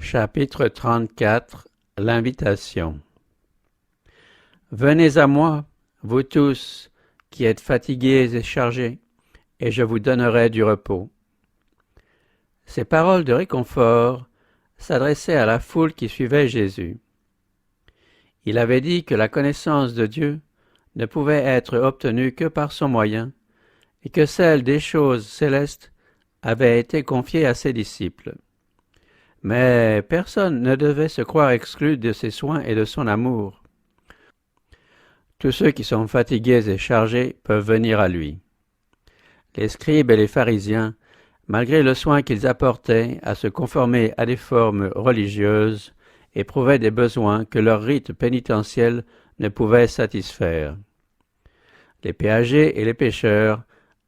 Chapitre 34 L'invitation. Venez à moi, vous tous qui êtes fatigués et chargés, et je vous donnerai du repos. Ces paroles de réconfort s'adressaient à la foule qui suivait Jésus. Il avait dit que la connaissance de Dieu ne pouvait être obtenue que par son moyen, et que celle des choses célestes avait été confiée à ses disciples. Mais personne ne devait se croire exclu de ses soins et de son amour. Tous ceux qui sont fatigués et chargés peuvent venir à lui. Les scribes et les pharisiens, malgré le soin qu'ils apportaient à se conformer à des formes religieuses, éprouvaient des besoins que leur rite pénitentiel ne pouvait satisfaire. Les péagers et les pécheurs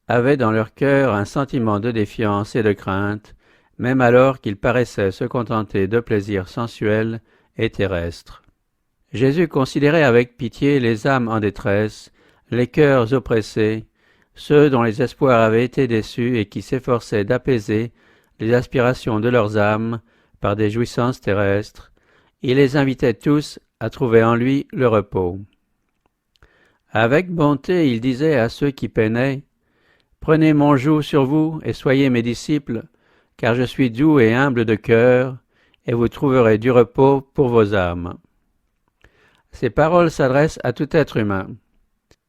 avaient dans leur cœur un sentiment de défiance et de crainte, même alors qu'ils paraissaient se contenter de plaisirs sensuels et terrestres. Jésus considérait avec pitié les âmes en détresse, les cœurs oppressés, ceux dont les espoirs avaient été déçus et qui s'efforçaient d'apaiser les aspirations de leurs âmes par des jouissances terrestres. Il les invitait tous à trouver en lui le repos. Avec bonté, il disait à ceux qui peinaient « Prenez mon joug sur vous et soyez mes disciples, car je suis doux et humble de cœur, et vous trouverez du repos pour vos âmes. » Ces paroles s'adressent à tout être humain.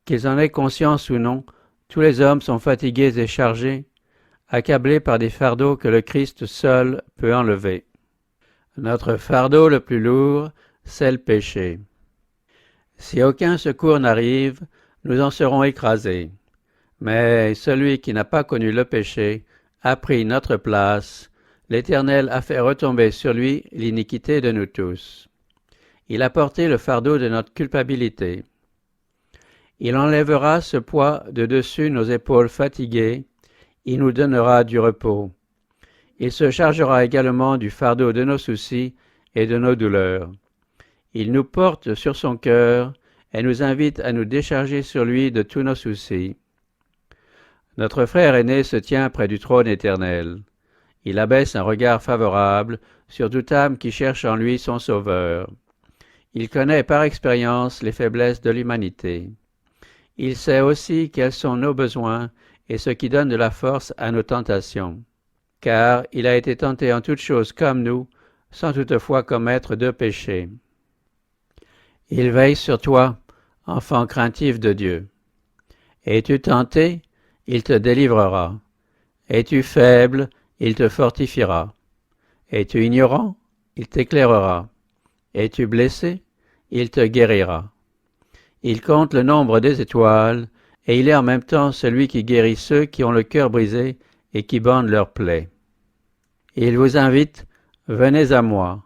Qu'ils en aient conscience ou non, tous les hommes sont fatigués et chargés, accablés par des fardeaux que le Christ seul peut enlever. Notre fardeau le plus lourd, c'est le péché. Si aucun secours n'arrive, nous en serons écrasés. Mais celui qui n'a pas connu le péché a pris notre place, l'Éternel a fait retomber sur lui l'iniquité de nous tous. Il a porté le fardeau de notre culpabilité. Il enlèvera ce poids de dessus nos épaules fatiguées, il nous donnera du repos. Il se chargera également du fardeau de nos soucis et de nos douleurs. Il nous porte sur son cœur et nous invite à nous décharger sur lui de tous nos soucis. Notre frère aîné se tient près du trône éternel. Il abaisse un regard favorable sur toute âme qui cherche en lui son sauveur. Il connaît par expérience les faiblesses de l'humanité. Il sait aussi quels sont nos besoins et ce qui donne de la force à nos tentations. Car il a été tenté en toutes choses comme nous, sans toutefois commettre de péché. Il veille sur toi, enfant craintif de Dieu. Es-tu tenté? Il te délivrera. Es-tu faible? Il te fortifiera. Es-tu ignorant? Il t'éclairera. Es-tu blessé? Il te guérira. Il compte le nombre des étoiles, et il est en même temps celui qui guérit ceux qui ont le cœur brisé et qui bandent leurs plaies. Il vous invite, venez à moi.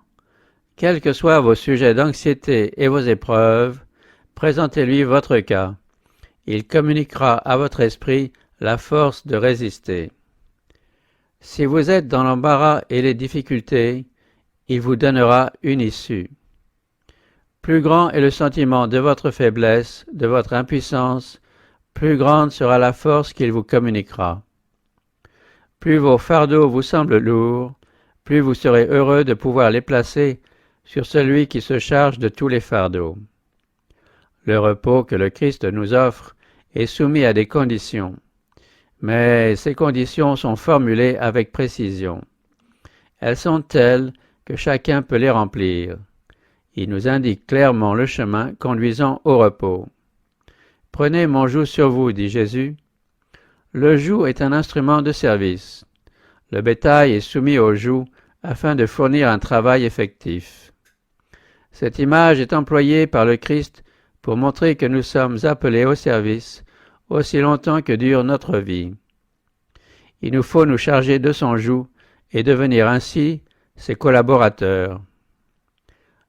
Quels que soient vos sujets d'anxiété et vos épreuves, présentez-lui votre cas. Il communiquera à votre esprit la force de résister. Si vous êtes dans l'embarras et les difficultés, il vous donnera une issue. Plus grand est le sentiment de votre faiblesse, de votre impuissance, plus grande sera la force qu'il vous communiquera. Plus vos fardeaux vous semblent lourds, plus vous serez heureux de pouvoir les placer sur celui qui se charge de tous les fardeaux. Le repos que le Christ nous offre est soumis à des conditions, mais ces conditions sont formulées avec précision. Elles sont telles que chacun peut les remplir. Il nous indique clairement le chemin conduisant au repos. « Prenez mon joug sur vous, dit Jésus. » Le joug est un instrument de service. Le bétail est soumis au joug afin de fournir un travail effectif. Cette image est employée par le Christ pour montrer que nous sommes appelés au service aussi longtemps que dure notre vie. Il nous faut nous charger de son joug et devenir ainsi ses collaborateurs.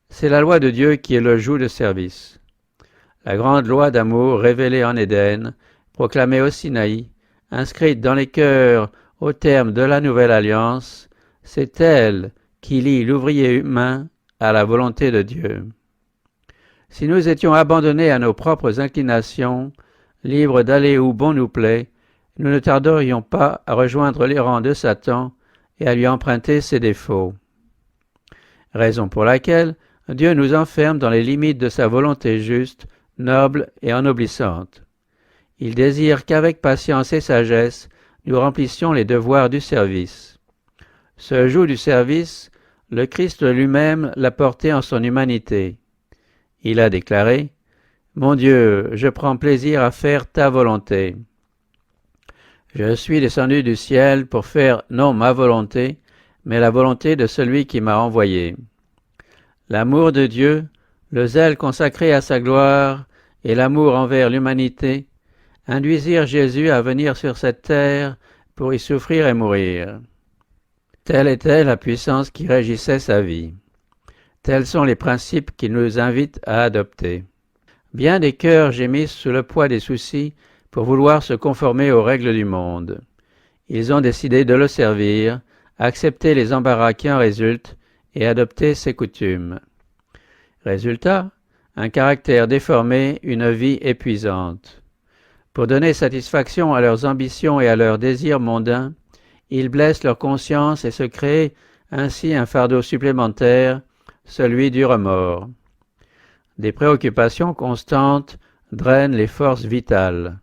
C'est la loi de Dieu qui est le joug de service. La grande loi d'amour révélée en Éden, proclamée au Sinaï, inscrite dans les cœurs au terme de la nouvelle alliance, c'est elle qui lie l'ouvrier humain à la volonté de Dieu. Si nous étions abandonnés à nos propres inclinations, libres d'aller où bon nous plaît, nous ne tarderions pas à rejoindre les rangs de Satan et à lui emprunter ses défauts. raison pour laquelle Dieu nous enferme dans les limites de sa volonté juste, noble et ennoblissante. Il désire qu'avec patience et sagesse, nous remplissions les devoirs du service. Ce joug du service, le Christ lui-même l'a porté en son humanité. Il a déclaré « Mon Dieu, je prends plaisir à faire ta volonté. Je suis descendu du ciel pour faire non ma volonté, mais la volonté de celui qui m'a envoyé. » L'amour de Dieu, le zèle consacré à sa gloire et l'amour envers l'humanité induisirent Jésus à venir sur cette terre pour y souffrir et mourir. Telle était la puissance qui régissait sa vie. Tels sont les principes qu'il nous invite à adopter. Bien des cœurs gémissent sous le poids des soucis pour vouloir se conformer aux règles du monde. Ils ont décidé de le servir, accepter les embarras qui en résultent et adopter ses coutumes. Résultat, un caractère déformé, une vie épuisante. Pour donner satisfaction à leurs ambitions et à leurs désirs mondains, ils blessent leur conscience et se créent ainsi un fardeau supplémentaire, celui du remords. Des préoccupations constantes drainent les forces vitales.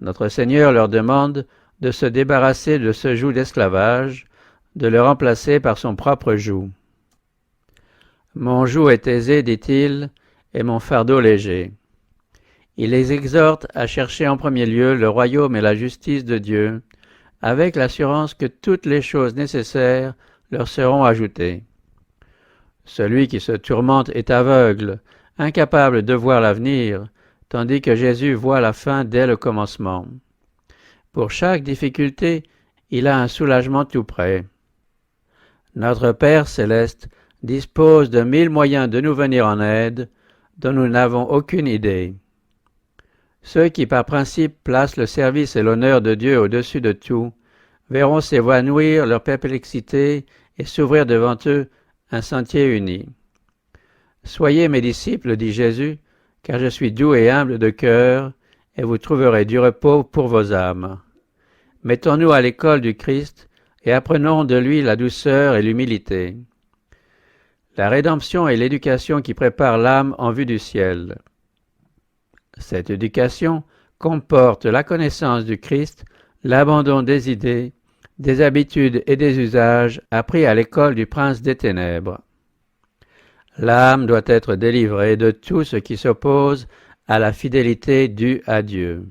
Notre Seigneur leur demande de se débarrasser de ce joug d'esclavage, de le remplacer par son propre joug. « Mon joug est aisé, dit-il, et mon fardeau léger. » Il les exhorte à chercher en premier lieu le royaume et la justice de Dieu, avec l'assurance que toutes les choses nécessaires leur seront ajoutées. Celui qui se tourmente est aveugle, incapable de voir l'avenir, tandis que Jésus voit la fin dès le commencement. Pour chaque difficulté, il a un soulagement tout près. Notre Père céleste dispose de 1000 moyens de nous venir en aide, dont nous n'avons aucune idée. Ceux qui par principe placent le service et l'honneur de Dieu au-dessus de tout, verront s'évanouir leur perplexité et s'ouvrir devant eux un sentier uni. « Soyez mes disciples, dit Jésus, car je suis doux et humble de cœur, et vous trouverez du repos pour vos âmes. » Mettons-nous à l'école du Christ et apprenons de lui la douceur et l'humilité. La rédemption est l'éducation qui prépare l'âme en vue du ciel. Cette éducation comporte la connaissance du Christ, l'abandon des idées, des habitudes et des usages appris à l'école du prince des ténèbres. L'âme doit être délivrée de tout ce qui s'oppose à la fidélité due à Dieu.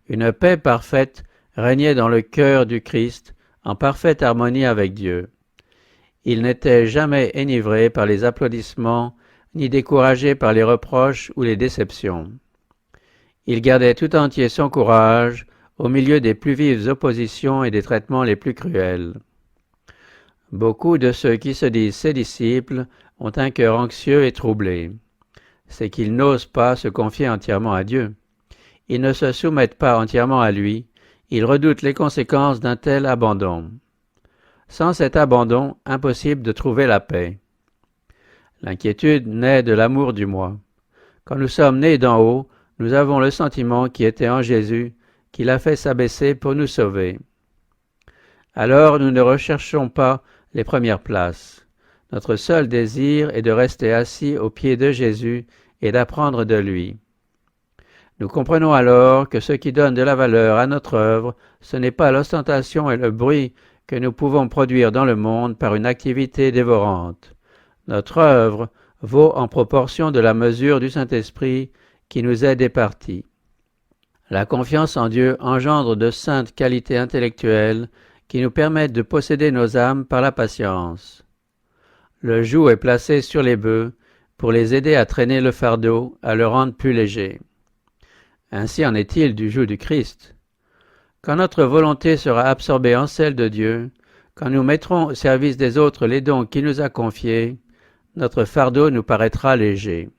Une paix parfaite régnait dans le cœur du Christ, en parfaite harmonie avec Dieu. Il n'était jamais enivré par les applaudissements, ni découragé par les reproches ou les déceptions. Il gardait tout entier son courage au milieu des plus vives oppositions et des traitements les plus cruels. Beaucoup de ceux qui se disent ses disciples ont un cœur anxieux et troublé. C'est qu'ils n'osent pas se confier entièrement à Dieu. Ils ne se soumettent pas entièrement à lui, ils redoutent les conséquences d'un tel abandon. Sans cet abandon, impossible de trouver la paix. L'inquiétude naît de l'amour du moi. Quand nous sommes nés d'en haut, nous avons le sentiment qui était en Jésus, qu'il a fait s'abaisser pour nous sauver. Alors nous ne recherchons pas les premières places. Notre seul désir est de rester assis aux pieds de Jésus et d'apprendre de lui. Nous comprenons alors que ce qui donne de la valeur à notre œuvre, ce n'est pas l'ostentation et le bruit que nous pouvons produire dans le monde par une activité dévorante. Notre œuvre vaut en proportion de la mesure du Saint-Esprit qui nous est départi. La confiance en Dieu engendre de saintes qualités intellectuelles qui nous permettent de posséder nos âmes par la patience. Le joug est placé sur les bœufs pour les aider à traîner le fardeau, à le rendre plus léger. Ainsi en est-il du joug du Christ. Quand notre volonté sera absorbée en celle de Dieu, quand nous mettrons au service des autres les dons qu'il nous a confiés, notre fardeau nous paraîtra léger.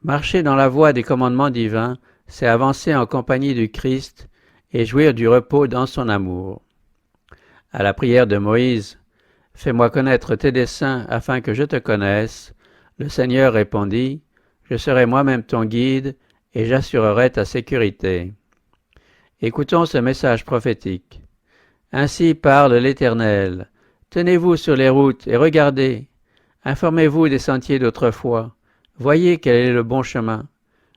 Marcher dans la voie des commandements divins, c'est avancer en compagnie du Christ et jouir du repos dans son amour. À la prière de Moïse, « Fais-moi connaître tes desseins afin que je te connaisse », le Seigneur répondit, « Je serai moi-même ton guide et j'assurerai ta sécurité. » Écoutons ce message prophétique. « Ainsi parle l'Éternel, Tenez-vous sur les routes et regardez. Informez-vous des sentiers d'autrefois. Voyez quel est le bon chemin.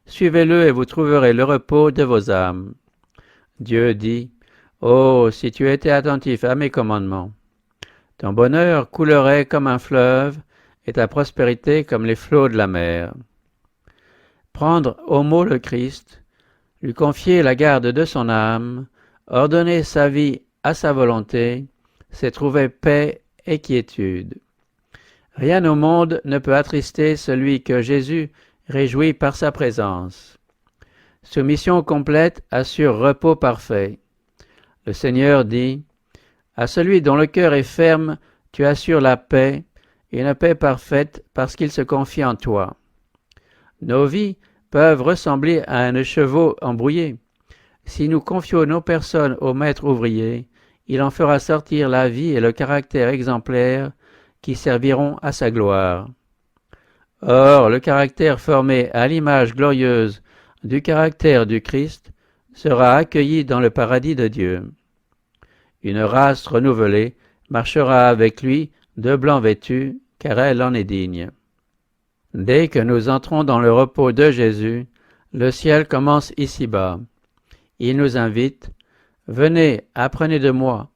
Suivez-le et vous trouverez le repos de vos âmes. Dieu dit, oh, si tu étais attentif à mes commandements. Ton bonheur coulerait comme un fleuve et ta prospérité comme les flots de la mer. Prendre au mot le Christ, lui confier la garde de son âme, ordonner sa vie à sa volonté, c'est trouver paix et quiétude. Rien au monde ne peut attrister celui que Jésus réjouit par sa présence. Soumission complète assure repos parfait. Le Seigneur dit, à celui dont le cœur est ferme, tu assures la paix, une paix parfaite parce qu'il se confie en toi. Nos vies peuvent ressembler à un écheveau embrouillé. Si nous confions nos personnes au maître ouvrier, il en fera sortir la vie et le caractère exemplaire qui serviront à sa gloire. Or, le caractère formé à l'image glorieuse du caractère du Christ sera accueilli dans le paradis de Dieu. Une race renouvelée marchera avec lui de blanc vêtu, car elle en est digne. Dès que nous entrons dans le repos de Jésus, le ciel commence ici-bas. Il nous invite, « Venez, apprenez de moi. »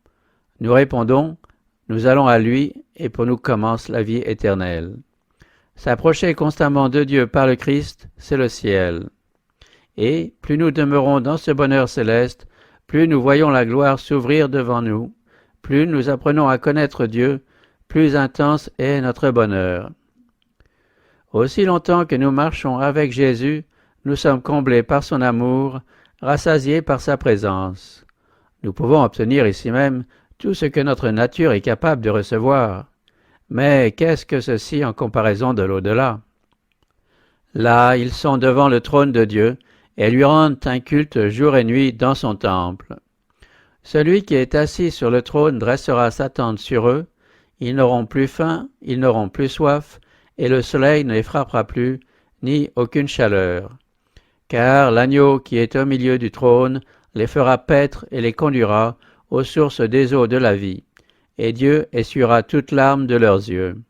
Nous répondons, « Nous allons à lui, et pour nous commence la vie éternelle. » S'approcher constamment de Dieu par le Christ, c'est le ciel. Et plus nous demeurons dans ce bonheur céleste, plus nous voyons la gloire s'ouvrir devant nous, plus nous apprenons à connaître Dieu, plus intense est notre bonheur. Aussi longtemps que nous marchons avec Jésus, nous sommes comblés par son amour, rassasiés par sa présence. Nous pouvons obtenir ici même tout ce que notre nature est capable de recevoir. Mais qu'est-ce que ceci en comparaison de l'au-delà? Là, ils sont devant le trône de Dieu et lui rendent un culte jour et nuit dans son temple. Celui qui est assis sur le trône dressera sa tente sur eux, ils n'auront plus faim, ils n'auront plus soif, et le soleil ne les frappera plus, ni aucune chaleur. Car l'agneau qui est au milieu du trône les fera paître et les conduira aux sources des eaux de la vie, et Dieu essuiera toute larme de leurs yeux.